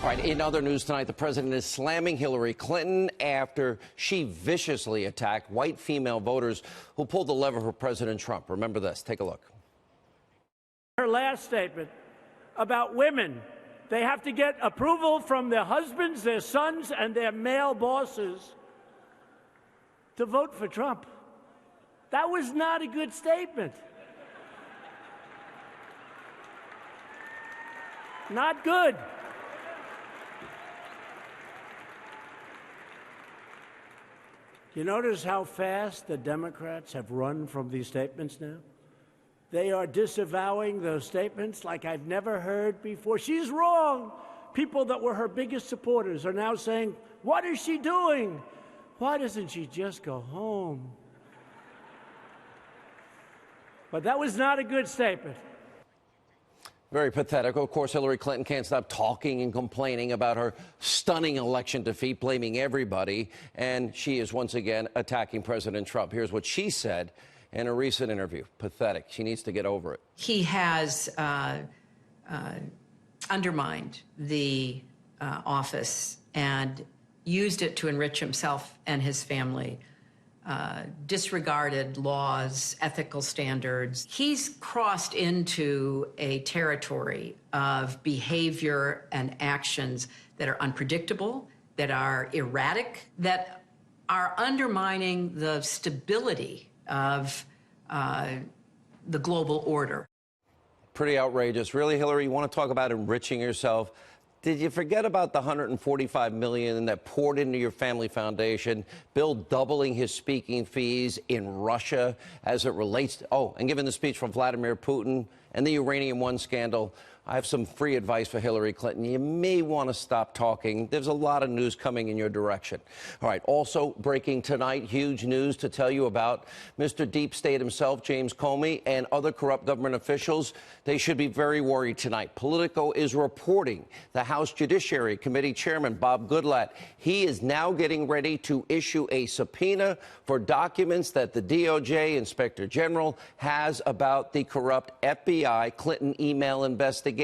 All right, in other news tonight, the president is slamming Hillary Clinton after she viciously attacked white female voters who pulled the lever for President Trump. Remember this. Take a look. Her last statement about women, they have to get approval from their husbands, their sons, and their male bosses to vote for Trump. That was not a good statement. Not good. You notice how fast the Democrats have run from these statements now? They are disavowing those statements like I've never heard before. She's wrong. People that were her biggest supporters are now saying, what is she doing? Why doesn't she just go home? But that was not a good statement. Very pathetic. Of course, Hillary Clinton can't stop talking and complaining about her stunning election defeat, blaming everybody. And she is once again attacking President Trump. Here's what she said in a recent interview. Pathetic. She needs to get over it. He has undermined the office and used it to enrich himself and his family. Disregarded laws, ethical standards. He's crossed into a territory of behavior and actions that are unpredictable, that are erratic, that are undermining the stability of the global order. Pretty outrageous. Really, Hillary, you want to talk about enriching yourself? Did you forget about the $145 million that poured into your family foundation, Bill doubling his speaking fees in Russia as it relates to, and given the speech from Vladimir Putin and the Uranium One scandal? I have some free advice for Hillary Clinton. You may want to stop talking. There's a lot of news coming in your direction. All right, also breaking tonight, huge news to tell you about Mr. Deep State himself, James Comey, and other corrupt government officials. They should be very worried tonight. Politico is reporting the House Judiciary Committee Chairman, Bob Goodlatte, he is now getting ready to issue a subpoena for documents that the DOJ Inspector General has about the corrupt FBI Clinton email investigation.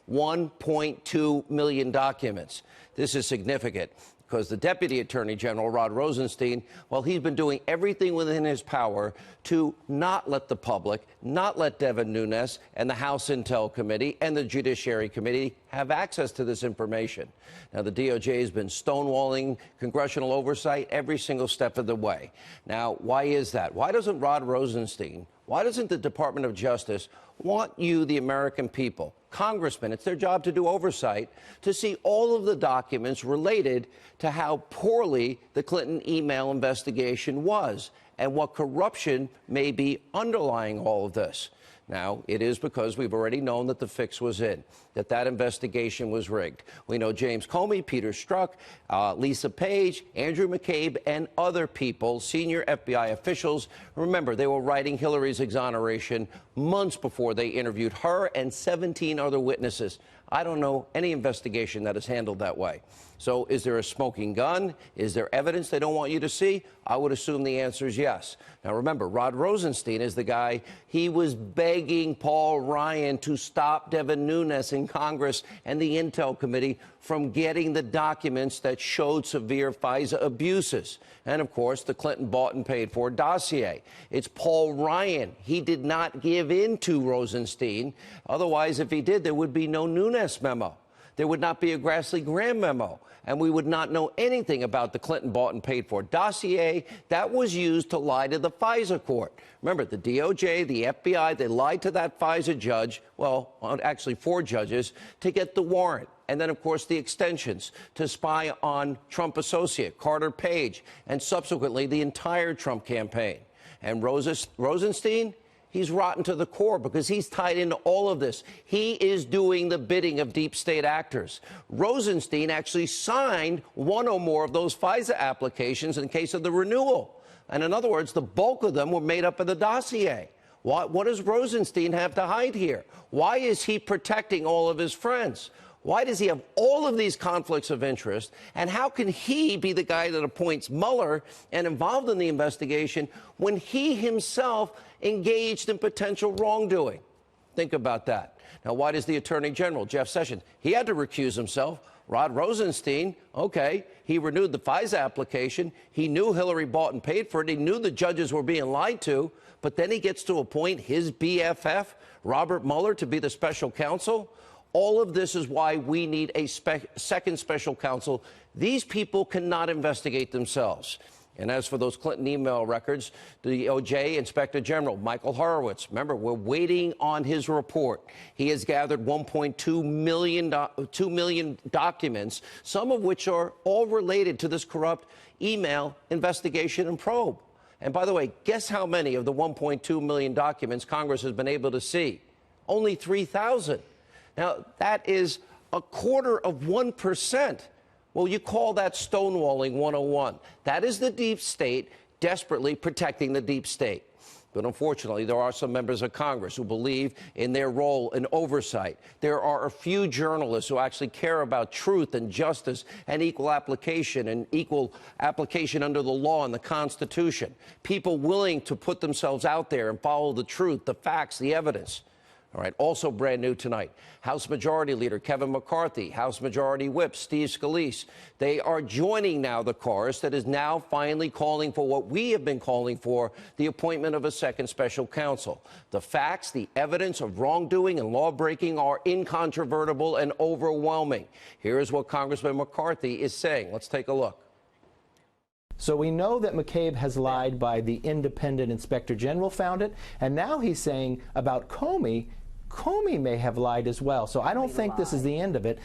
1.2 million documents. This is significant because the Deputy Attorney General, Rod Rosenstein, well, he's been doing everything within his power to not let the public, not let Devin Nunes and the House Intel Committee and the Judiciary Committee have access to this information. Now, the DOJ has been stonewalling congressional oversight every single step of the way. Now, why is that? Why doesn't Rod Rosenstein, why doesn't the Department of Justice want you, the American people, congressmen, it's their job to do oversight, to see all of the documents related to how poorly the Clinton email investigation was and what corruption may be underlying all of this? Now, it is because we've already known that the fix was in, that investigation was rigged. We know James Comey, Peter Strzok, Lisa Page, Andrew McCabe, and other people, senior FBI officials. Remember, they were writing Hillary's exoneration months before they interviewed her and 17 other witnesses. I don't know any investigation that is handled that way. So is there a smoking gun? Is there evidence they don't want you to see? I would assume the answer is yes. Now, remember, Rod Rosenstein is the guy, he was begging Paul Ryan to stop Devin Nunes in Congress and the Intel Committee from getting the documents that showed severe FISA abuses. And, of course, the Clinton bought and paid for dossier. It's Paul Ryan. He did not give in to Rosenstein. Otherwise, if he did, there would be no Nunes memo. There would not be a Grassley Graham memo, and we would not know anything about the Clinton bought and paid for dossier that was used to lie to the FISA court. Remember, the DOJ, the FBI, they lied to that FISA judge, well, actually 4 judges, to get the warrant. And then, of course, the extensions to spy on Trump associate Carter Page and subsequently the entire Trump campaign. And Rosenstein, he's rotten to the core because he's tied into all of this. He is doing the bidding of deep state actors. Rosenstein actually signed one or more of those FISA applications in case of the renewal. And in other words, the bulk of them were made up of the dossier. What does Rosenstein have to hide here? Why is he protecting all of his friends? Why does he have all of these conflicts of interest? And how can he be the guy that appoints Mueller and involved in the investigation when he himself engaged in potential wrongdoing? Think about that. Now, why does the Attorney General, Jeff Sessions, he had to recuse himself? Rod Rosenstein, okay, he renewed the FISA application. He knew Hillary bought and paid for it. He knew the judges were being lied to. But then he gets to appoint his BFF, Robert Mueller, to be the special counsel. All of this is why we need a second special counsel. These people cannot investigate themselves. And as for those Clinton email records, the DOJ Inspector General, Michael Horowitz, remember, we're waiting on his report. He has gathered 2 million documents, some of which are all related to this corrupt email investigation and probe. And by the way, guess how many of the 1.2 million documents Congress has been able to see? Only 3,000. Now, that is 0.25%. Well, you call that stonewalling 101. That is the deep state desperately protecting the deep state. But unfortunately, there are some members of Congress who believe in their role in oversight. There are a few journalists who actually care about truth and justice and equal application under the law and the Constitution. People willing to put themselves out there and follow the truth, the facts, the evidence. All right, also brand new tonight, House Majority Leader Kevin McCarthy, House Majority Whip Steve Scalise. They are joining now the chorus that is now finally calling for what we have been calling for, the appointment of a second special counsel. The facts, the evidence of wrongdoing and lawbreaking are incontrovertible and overwhelming. Here is what Congressman McCarthy is saying. Let's take a look. So we know that McCabe has lied by the independent inspector general found it, and now he's saying about Comey may have lied as well. So I don't think this is the end of it.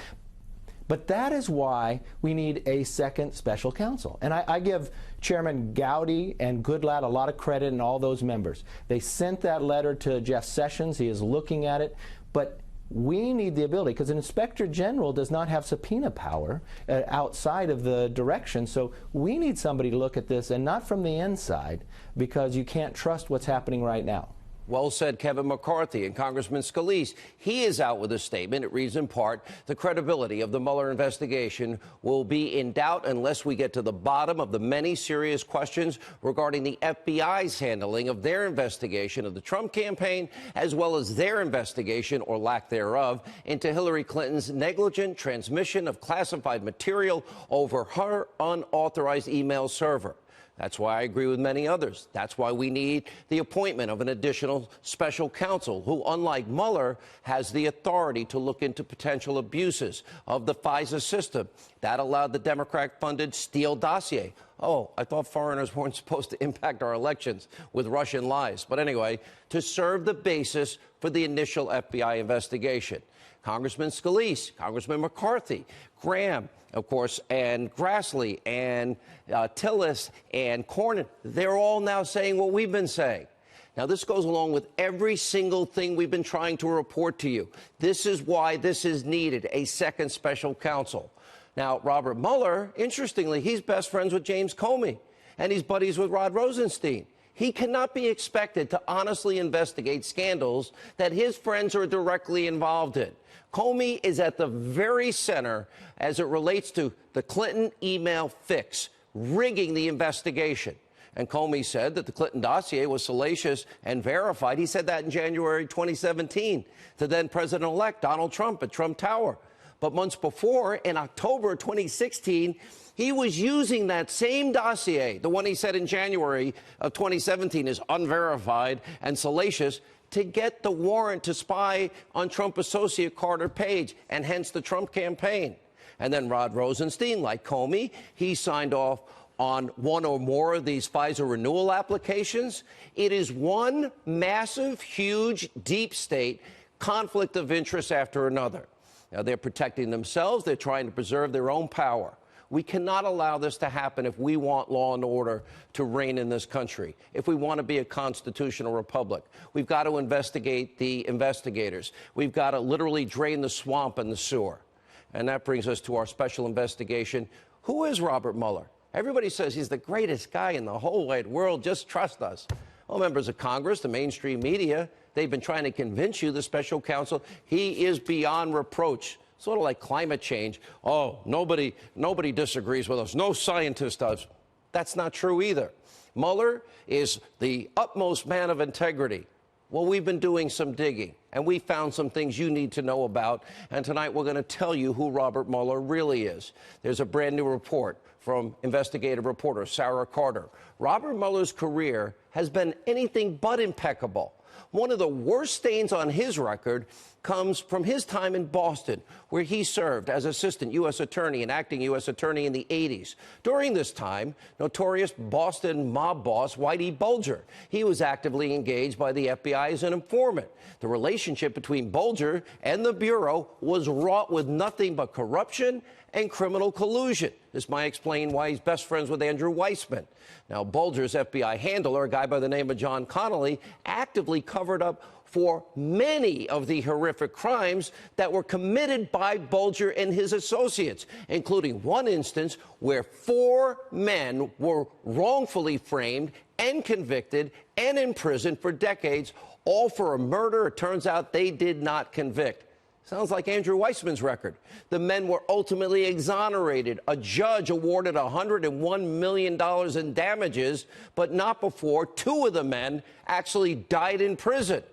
But that is why we need a second special counsel. And I give Chairman Gowdy and Goodlatte a lot of credit and all those members. They sent that letter to Jeff Sessions. He is looking at it. But we need the ability, because an inspector general does not have subpoena power outside of the direction. So we need somebody to look at this, and not from the inside, because you can't trust what's happening right now. Well said, Kevin McCarthy. And Congressman Scalise, he is out with a statement. It reads in part, the credibility of the Mueller investigation will be in doubt unless we get to the bottom of the many serious questions regarding the FBI's handling of their investigation of the Trump campaign, as well as their investigation, or lack thereof, into Hillary Clinton's negligent transmission of classified material over her unauthorized email server. That's why I agree with many others. That's why we need the appointment of an additional special counsel who, unlike Mueller, has the authority to look into potential abuses of the FISA system. That allowed the Democrat-funded Steele dossier. Oh, I thought foreigners weren't supposed to impact our elections with Russian lies. But anyway, to serve the basis for the initial FBI investigation. Congressman Scalise, Congressman McCarthy, Graham, of course, and Grassley, and Tillis, and Cornyn, they're all now saying what we've been saying. Now, this goes along with every single thing we've been trying to report to you. This is why this is needed, a second special counsel. Now, Robert Mueller, interestingly, he's best friends with James Comey, and he's buddies with Rod Rosenstein. He cannot be expected to honestly investigate scandals that his friends are directly involved in. Comey is at the very center as it relates to the Clinton email fix, rigging the investigation. And Comey said that the Clinton dossier was salacious and verified. He said that in January 2017 to then President-elect Donald Trump at Trump Tower. But months before, in October 2016, he was using that same dossier, the one he said in January of 2017 is unverified and salacious, to get the warrant to spy on Trump associate Carter Page, and hence the Trump campaign. And then Rod Rosenstein, like Comey, he signed off on one or more of these FISA renewal applications. It is one massive, huge, deep state conflict of interest after another. Now, they're protecting themselves. They're trying to preserve their own power. We cannot allow this to happen if we want law and order to reign in this country, if we want to be a constitutional republic. We've got to investigate the investigators. We've got to literally drain the swamp and the sewer. And that brings us to our special investigation. Who is Robert Mueller? Everybody says he's the greatest guy in the whole wide world. Just trust us. Well, members of Congress, the mainstream media, they've been trying to convince you, the special counsel, he is beyond reproach. Sort of like climate change. Oh, nobody disagrees with us. No scientist does. That's not true either. Mueller is the utmost man of integrity. Well, we've been doing some digging, and we found some things you need to know about. And tonight we're going to tell you who Robert Mueller really is. There's a brand new report from investigative reporter Sarah Carter. Robert Mueller's career has been anything but impeccable. One of the worst stains on his record comes from his time in Boston, where he served as assistant U.S. attorney and acting U.S. attorney in the 80s. During this time, notorious Boston mob boss Whitey Bulger, he was actively engaged by the FBI as an informant. The relationship between Bulger and the Bureau was wrought with nothing but corruption and criminal collusion. This might explain why he's best friends with Andrew Weissmann. Now, Bulger's FBI handler, a guy by the name of John Connolly, actively covered up for many of the horrific crimes that were committed by Bulger and his associates, including one instance where 4 men were wrongfully framed and convicted and imprisoned for decades, all for a murder it turns out they did not convict. Sounds like Andrew Weissmann's record. The men were ultimately exonerated. A judge awarded $101 million in damages, but not before 2 of the men actually died in prison.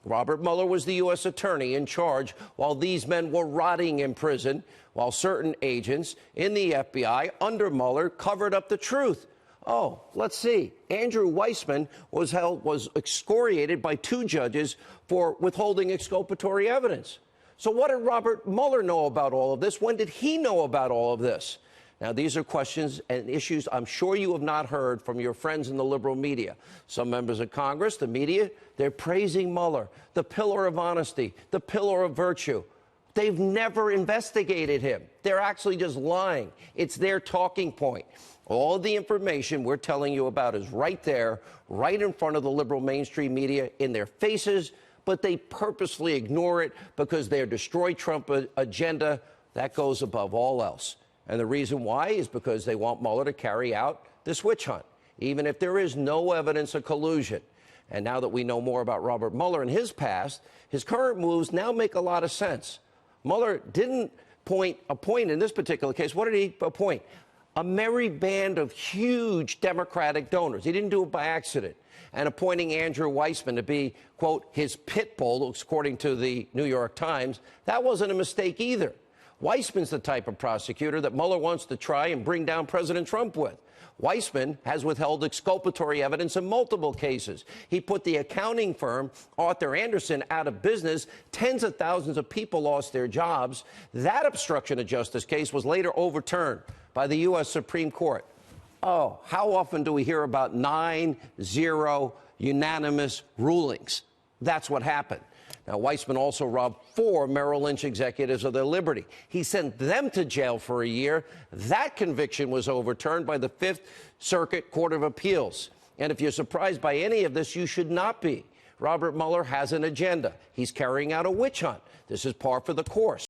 Robert Mueller was the U.S. attorney in charge while these men were rotting in prison, while certain agents in the FBI under Mueller covered up the truth. Oh, let's see. Andrew Weissmann was excoriated by 2 judges for withholding exculpatory evidence. So what did Robert Mueller know about all of this? When did he know about all of this? Now, these are questions and issues I'm sure you have not heard from your friends in the liberal media. Some members of Congress, the media, they're praising Mueller, the pillar of honesty, the pillar of virtue. They've never investigated him. They're actually just lying. It's their talking point. All of the information we're telling you about is right there, right in front of the liberal mainstream media, in their faces, but they purposely ignore it because their destroy Trump agenda, that goes above all else. And the reason why is because they want Mueller to carry out this witch hunt, even if there is no evidence of collusion. And now that we know more about Robert Mueller and his past, his current moves now make a lot of sense. Mueller didn't appoint in this particular case. What did he appoint? A merry band of huge Democratic donors. He didn't do it by accident. And appointing Andrew Weissmann to be, quote, his pit bull, according to the New York Times, that wasn't a mistake either. Weissmann's the type of prosecutor that Mueller wants to try and bring down President Trump with. Weissmann has withheld exculpatory evidence in multiple cases. He put the accounting firm Arthur Andersen out of business. Tens of thousands of people lost their jobs. That obstruction of justice case was later overturned by the U.S. Supreme Court. Oh, how often do we hear about 9-0 unanimous rulings? That's what happened. Now, Weissmann also robbed 4 Merrill Lynch executives of their liberty. He sent them to jail for a year. That conviction was overturned by the 5th Circuit Court of Appeals. And if you're surprised by any of this, you should not be. Robert Mueller has an agenda. He's carrying out a witch hunt. This is par for the course.